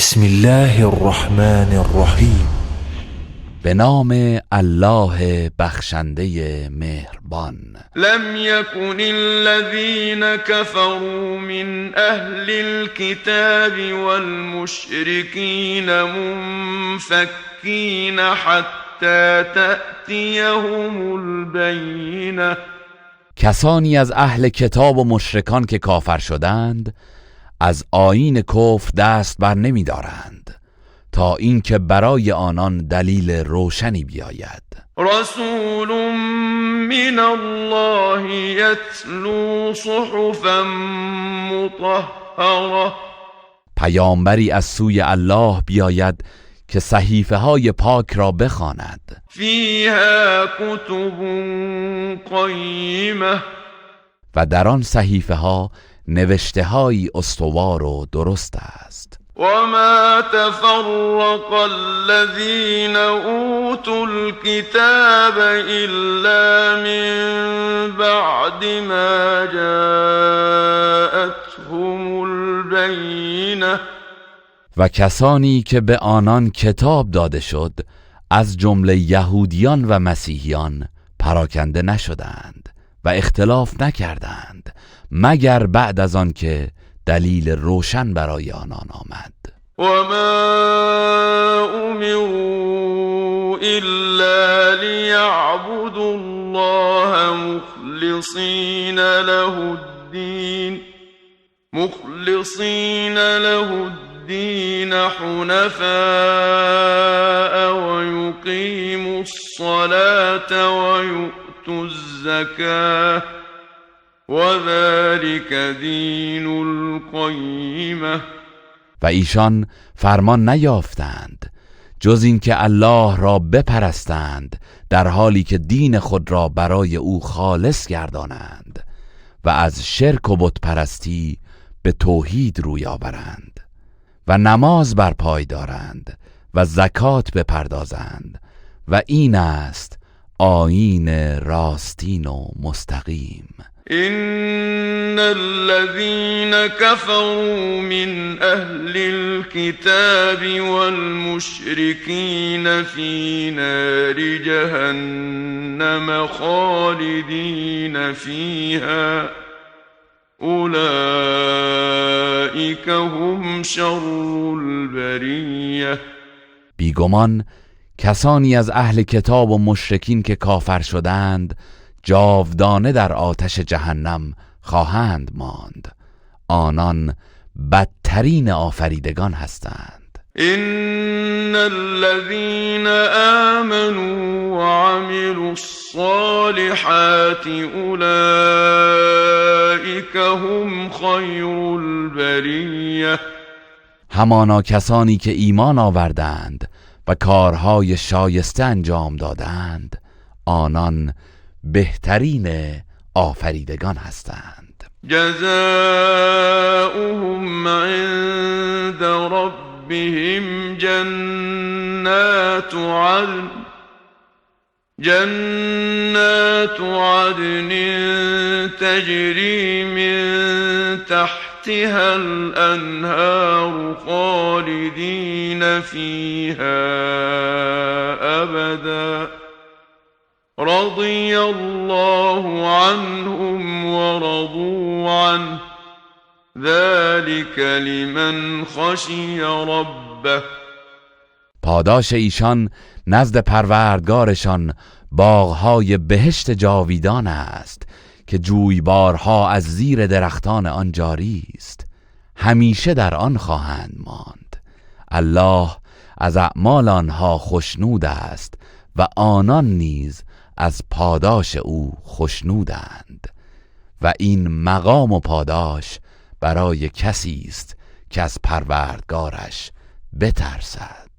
بسم الله الرحمن الرحیم. به نام الله بخشنده مهربان. لم يكن الذين كفروا من أهل الكتاب والمشركين منفكين حتى تأتيهم البينة. کسانی از اهل کتاب و مشرکان که کافر شدند از آیین کفر دست بر نمی دارند تا اینکه برای آنان دلیل روشنی بیاید. رسول من الله یتلو صحفا مطهره. پیامبری از سوی الله بیاید که صحیفه های پاک را بخواند. فیها کتب قیمه. و در آن صحیفه ها نوشته های استوار و درست است. وما تفرق الذين اوتوا الكتاب الا من بعد ما جاءتهم البينة. و کسانی که به آنان کتاب داده شد از جمله یهودیان و مسیحیان پراکنده نشدند و اختلاف نکردند مگر بعد از آن که دلیل روشن برای آنان آمد. وما امروا الا ليعبدوا الله مخلصين له الدين حنفاء ويقيموا الصلاة ويؤتوا الزكاة وذلك دین القیمة. و ایشان فرمان نیافتند جز این که الله را بپرستند در حالی که دین خود را برای او خالص گردانند و از شرک و بت پرستی به توحید روی آورند و نماز برپای دارند و زکات بپردازند و این است آیین راستین و مستقیم. إن الذين كفروا من أهل الكتاب والمشركين في نار جهنم خالدين فيها أولئك هم شر البرية. بیگمان کسانی از اهل کتاب و مشرکین که کافر شدند جاودانه در آتش جهنم خواهند ماند. آنان بدترین آفریدگان هستند. ان الذين آمنوا وعملوا الصالحات اولئك هم خير البرية. همانا کسانی که ایمان آوردند و کارهای شایسته انجام دادند آنان بهترین آفریدگان هستند. جزاؤهم عند ربهم جنات عدن تجری من تحتها الانهار خالدین فیها ابدا رضی الله عنهم ورضوا عنه ذلك لمن خشی ربه. پاداش ایشان نزد پروردگارشان باغهای بهشت جاویدان است که جویبارها از زیر درختان آن جاری است. همیشه در آن خواهند ماند. الله از اعمال آنها خوشنود است و آنان نیز از پاداش او خوشنودند و این مقام و پاداش برای کسی است که از پروردگارش بترسد.